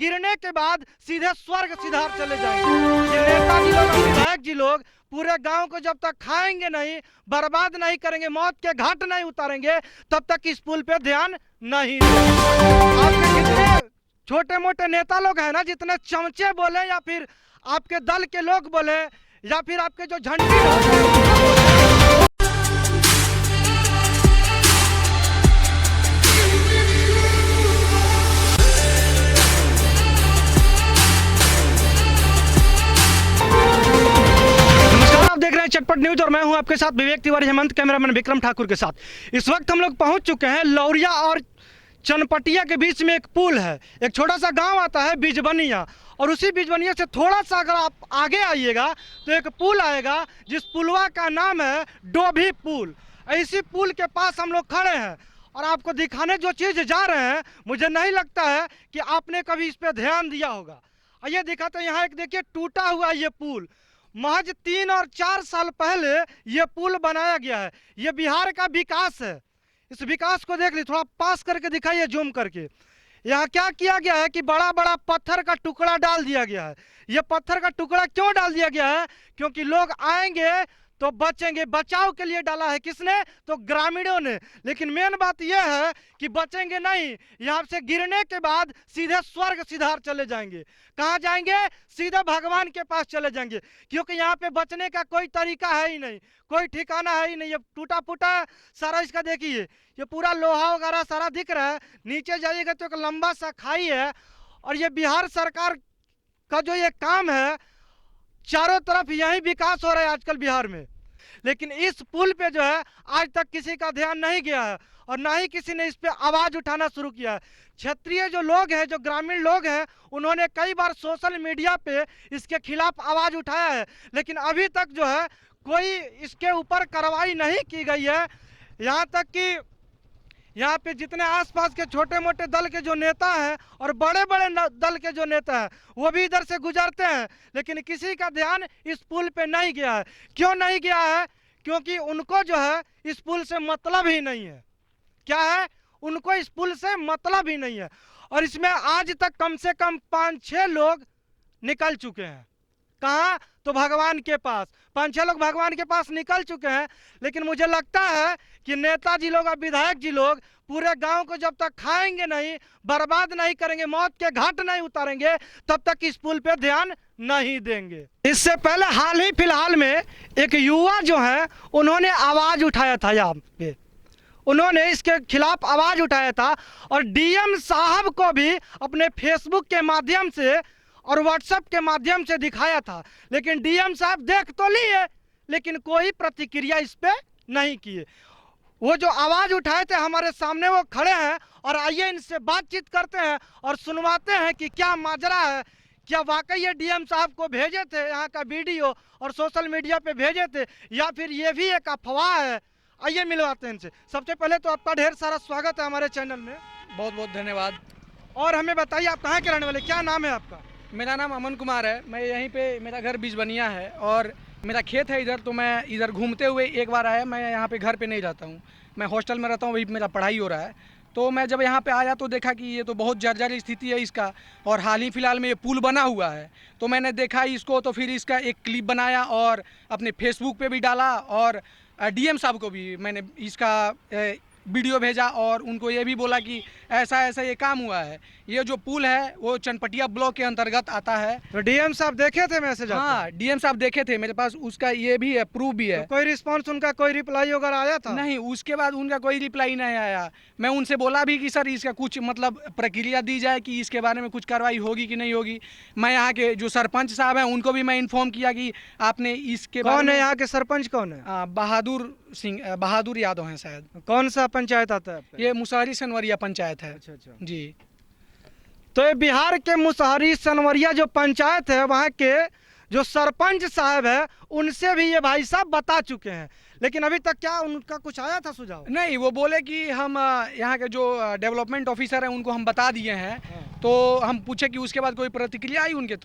गिरने के बाद सीधे स्वर्ग सिधार चले जाएंगे। ये नेताजी लोग और विधायक जी लोग पूरे गांव को जब तक खाएंगे नहीं, बर्बाद नहीं करेंगे, मौत के घाट नहीं उतारेंगे, तब तक इस पुल पे ध्यान नहीं देंगे। आपके जितने छोटे मोटे नेता लोग हैं ना, जितने चमचे बोले या फिर आपके दल के लोग बोले या फिर आपके जो झंडी लोग, देख रहे हैं चटपट न्यूज और मैं हूं आपके साथ विवेक तिवारी हेमंत, कैमरामैन विक्रम ठाकुर के साथ। इस वक्त हम लोग पहुंच चुके हैं लौरिया और चनपटिया के बीच में एक पुल है। एक छोटा सा गांव आता है बिजबनिया, और उसी बिजबनिया से थोड़ा सा अगर आप आगे आइएगा तो एक पुल आएगा जिस पुलवा का नाम है डोभी पुल। इसी पुल के पास हम लोग खड़े हैं और आपको दिखाने जो चीज़ जा रहे हैं, मुझे नहीं लगता है कि आपने कभी इस पर ध्यान दिया होगा। आइए दिखाते हैं। यहाँ एक देखिए टूटा हुआ ये पुल, महज 3 और 4 साल पहले ये पुल बनाया गया है। ये बिहार का विकास है। इस विकास को देख ली, थोड़ा पास करके दिखाइए जूम करके। यहाँ क्या किया गया है कि बड़ा बड़ा पत्थर का टुकड़ा डाल दिया गया है। ये पत्थर का टुकड़ा क्यों डाल दिया गया है? क्योंकि लोग आएंगे तो बचेंगे। बचाव के लिए डाला है किसने? तो ग्रामीणों ने। लेकिन मेन बात यह है कि बचेंगे नहीं, यहाँ से गिरने के बाद सीधे स्वर्ग सिधार चले जाएंगे। कहाँ जाएंगे? सीधे भगवान के पास चले जाएंगे, क्योंकि यहाँ पे बचने का कोई तरीका है ही नहीं, कोई ठिकाना है ही नहीं। ये टूटा फूटा सारा इसका देखिए, ये पूरा लोहा वगैरह सारा दिख रहा है। नीचे जाइएगा तो एक लंबा सा खाई है। और ये बिहार सरकार का जो ये काम है, चारों तरफ यही विकास हो रहा है आजकल बिहार में। लेकिन इस पुल पे जो है आज तक किसी का ध्यान नहीं गया है और ना ही किसी ने इस पे आवाज उठाना शुरू किया है। क्षेत्रीय जो लोग हैं, जो ग्रामीण लोग हैं, उन्होंने कई बार सोशल मीडिया पे इसके खिलाफ आवाज उठाया है, लेकिन अभी तक जो है कोई इसके ऊपर कार्रवाई नहीं की गई है। यहाँ तक कि यहाँ पे जितने आसपास के छोटे मोटे दल के जो नेता हैं और बड़े बड़े दल के जो नेता हैं, वो भी इधर से गुजरते हैं, लेकिन किसी का ध्यान इस पुल पे नहीं गया है। क्यों नहीं गया है? क्योंकि उनको जो है इस पुल से मतलब ही नहीं है। क्या है? उनको इस पुल से मतलब ही नहीं है। और इसमें आज तक कम से कम 5-6 लोग निकल चुके हैं। कहाँ? तो भगवान के पास 5-6 लोग भगवान के पास निकल चुके हैं। लेकिन मुझे लगता है कि नेताजी लोग और विधायक जी लोग पूरे गांव को जब तक खाएंगे नहीं, बर्बाद नहीं करेंगे, मौत के घाट नहीं उतारेंगे, तब तक इस पुल पे ध्यान नहीं देंगे। इससे पहले हाल ही फिलहाल में एक युवा जो है, उन्होंने आवाज उठाया था यहाँ पे, उन्होंने इसके खिलाफ आवाज उठाया था और डीएम साहब को भी अपने फेसबुक के माध्यम से और व्हाट्सएप के माध्यम से दिखाया था। लेकिन डीएम साहब देख तो लिए, लेकिन कोई प्रतिक्रिया इस पे नहीं किए। वो जो आवाज उठाए थे हमारे सामने, वो खड़े हैं और आइए इनसे बातचीत करते हैं और सुनवाते हैं कि क्या माजरा है। क्या वाकई ये डीएम साहब को भेजे थे यहाँ का वीडियो और सोशल मीडिया पे भेजे थे, या फिर ये भी एक अफवाह है? आइए मिलवाते हैं इनसे। सबसे पहले तो आपका ढेर सारा स्वागत है हमारे चैनल में। बहुत बहुत धन्यवाद। और हमें बताइए आप कहाँ के रहने वाले, क्या नाम है आपका? मेरा नाम अमन कुमार है। मैं यहीं पे, मेरा घर बिजबनिया है और मेरा खेत है इधर। तो मैं इधर घूमते हुए एक बार आया। मैं यहाँ पे घर पे नहीं रहता हूँ, मैं हॉस्टल में रहता हूँ, वही मेरा पढ़ाई हो रहा है। तो मैं जब यहाँ पे आया तो देखा कि ये तो बहुत जर्जर स्थिति है इसका, और हाल ही फिलहाल में ये पुल बना हुआ है। तो मैंने देखा इसको, तो फिर इसका एक क्लिप बनाया और अपने फेसबुक पे भी डाला, और डीएम साहब को भी मैंने इसका वीडियो भेजा और उनको ये भी बोला कि ऐसा ऐसा ये काम हुआ है। ये जो पुल है वो चनपटिया ब्लॉक के अंतर्गत आता है। तो डीएम साहब देखे थे मैसेज? हाँ, डीएम साहब देखे थे, मेरे पास उसका ये भी है, प्रूफ भी है। तो कोई रिस्पांस, उनका कोई रिप्लाई वगैरह आया था? नहीं, उसके बाद उनका कोई रिप्लाई नहीं आया। मैं उनसे बोला भी कि सर इसका कुछ मतलब प्रक्रिया दी जाए कि इसके बारे में कुछ कार्रवाई होगी कि नहीं होगी। मैं यहाँ के जो सरपंच साहब हैं उनको भी मैं इन्फॉर्म किया कि आपने इसके कौन है यहाँ के सरपंच? कौन है? बहादुर सिंह, बहादुर यादव हैं शायद। कौन सा पंचायत आता है आपका? ये मुसहरी सनवरिया पंचायत है। अच्छा अच्छा जी। तो ये बिहार के मुसहरी सनवरिया जो पंचायत है, वहाँ के जो सरपंच साहब है, उनसे भी ये भाई साहब बता चुके हैं। लेकिन अभी तक क्या उनका कुछ आया था सुझाव? नहीं, वो बोले कि हम यहाँ के जो डेवलपमेंट ऑफिसर हैं उनको हम बता दिए हैं। तो हम पूछे कि उसके बाद कोई प्रतिक्रिया आई उनके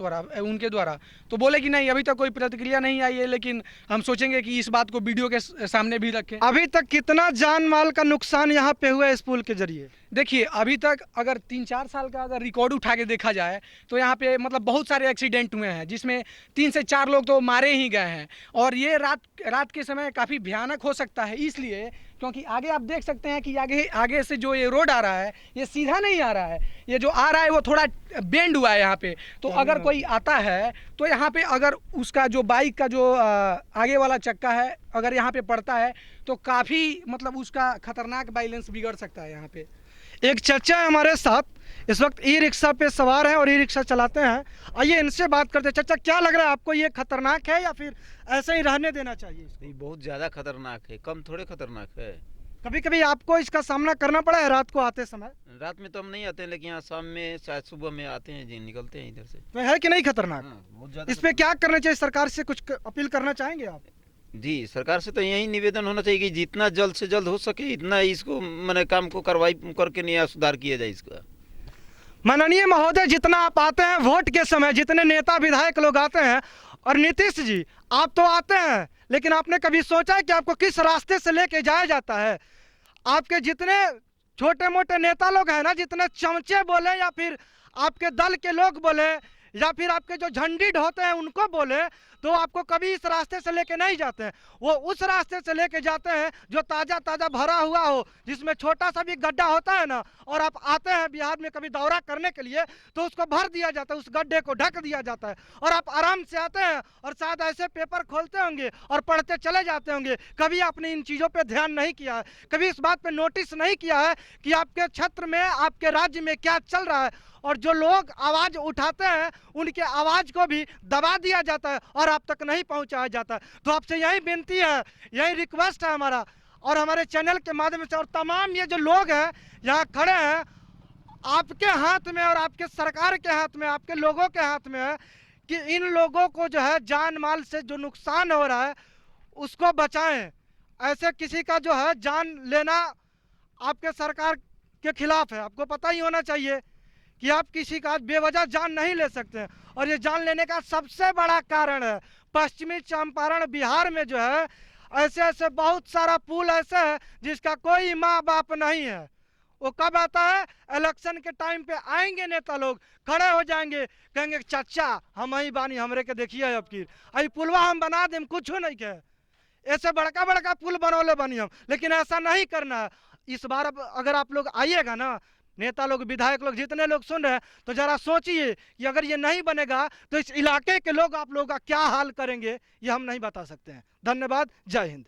द्वारा, तो बोले कि नहीं, अभी तक कोई प्रतिक्रिया नहीं आई है, लेकिन हम सोचेंगे कि इस बात को वीडियो के सामने भी रखें। अभी तक कितना जान माल का नुकसान यहाँ पे हुआ है इस पुल के जरिए? देखिए, अभी तक अगर 3-4 साल का अगर रिकॉर्ड उठा के देखा जाए तो यहाँ पे मतलब बहुत सारे एक्सीडेंट हुए हैं, जिसमें 3 से 4 लोग तो मारे ही गए हैं। और ये रात के समय काफ़ी भयानक हो सकता है, इसलिए क्योंकि आगे आप देख सकते हैं कि आगे से जो ये रोड आ रहा है ये सीधा नहीं आ रहा है, ये जो आ रहा है वो थोड़ा बेंड हुआ है यहाँ पे। तो अगर कोई आता है तो यहाँ पे अगर उसका जो बाइक का जो आगे वाला चक्का है अगर यहाँ पे पड़ता है तो काफ़ी मतलब उसका खतरनाक बैलेंस बिगड़ सकता है यहाँ पे। एक चचा है हमारे साथ, इस वक्त ई रिक्शा पे सवार हैं और ई रिक्शा चलाते हैं। आइए इनसे बात करते हैं। चाचा, क्या लग रहा है आपको, ये खतरनाक है या फिर ऐसे ही रहने देना चाहिए इसको? ये बहुत ज़्यादा खतरनाक है, कम थोड़े खतरनाक है। कभी कभी आपको इसका सामना करना पड़ा है रात को आते समय? रात में तो हम नहीं आते हैं, लेकिन यहाँ शाम में शायद सुबह में आते हैं जी, निकलते हैं इधर से। तो है कि नहीं खतरनाक? हाँ, बहुत ज़्यादा इस पे क्या करना चाहिए? सरकार से कुछ अपील करना चाहेंगे आप? जी, सरकार से तो यही निवेदन होना चाहिए कि जितना जल्द से जल्द हो सके इतना इसको मैंने काम को कार्रवाई करके नया सुधार किया जाए इसका। माननीय महोदय, जितना आप आते हैं वोट के समय, जितने नेता विधायक लोग आते हैं, और नीतीश जी आप तो आते हैं, लेकिन आपने कभी सोचा है कि आपको किस रास्ते से लेके जाया जाता है? आपके जितने छोटे मोटे नेता लोग हैं ना, जितने चमचे बोले या फिर आपके दल के लोग बोले या फिर आपके जो झंडी ढोते हैं उनको बोले, तो आपको कभी इस रास्ते से लेके नहीं जाते हैं। वो उस रास्ते से लेके जाते हैं जो ताज़ा ताज़ा भरा हुआ हो, जिसमें छोटा सा भी गड्ढा होता है ना, और आप आते हैं बिहार में कभी दौरा करने के लिए तो उसको भर दिया जाता है, उस गड्ढे को ढक दिया जाता है, और आप आराम से आते हैं और शायद ऐसे पेपर खोलते होंगे और पढ़ते चले जाते होंगे। कभी आपने इन चीज़ों पर ध्यान नहीं किया है, कभी इस बात पर नोटिस नहीं किया है कि आपके क्षेत्र में, आपके राज्य में क्या चल रहा है। और जो लोग आवाज़ उठाते हैं उनके आवाज़ को भी दबा दिया जाता है और आप तक नहीं पहुंचाया जाता है। तो आपसे यही विनती है, यही रिक्वेस्ट है हमारा, और हमारे चैनल के माध्यम से, और तमाम ये जो लोग हैं यहाँ खड़े हैं, आपके हाथ में और आपके सरकार के हाथ में, आपके लोगों के हाथ में है कि इन लोगों को जो है जान माल से जो नुकसान हो रहा है उसको बचाएं। ऐसे किसी का जो है जान लेना आपके सरकार के खिलाफ है। आपको पता ही होना चाहिए कि आप किसी का बेवजह जान नहीं ले सकते हैं, और ये जान लेने का सबसे बड़ा कारण है पश्चिमी चंपारण बिहार में जो है ऐसे ऐसे बहुत सारा पुल ऐसे है जिसका कोई माँ बाप नहीं है। वो कब आता है? इलेक्शन के टाइम पे आएंगे नेता लोग, खड़े हो जाएंगे, कहेंगे चाचा हम ही बानी, हमरे के देखिए अब की अभी पुलवा हम बना दें, कुछ नहीं कहे, ऐसे बड़का बड़का पुल बनौले बनी हम, लेकिन ऐसा नहीं करना है। इस बार अब अगर आप लोग आइएगा ना, नेता लोग, विधायक लोग, जितने लोग सुन रहे हैं, तो जरा सोचिए कि अगर ये नहीं बनेगा तो इस इलाके के लोग आप लोगों का क्या हाल करेंगे, ये हम नहीं बता सकते हैं। धन्यवाद, जय हिंद।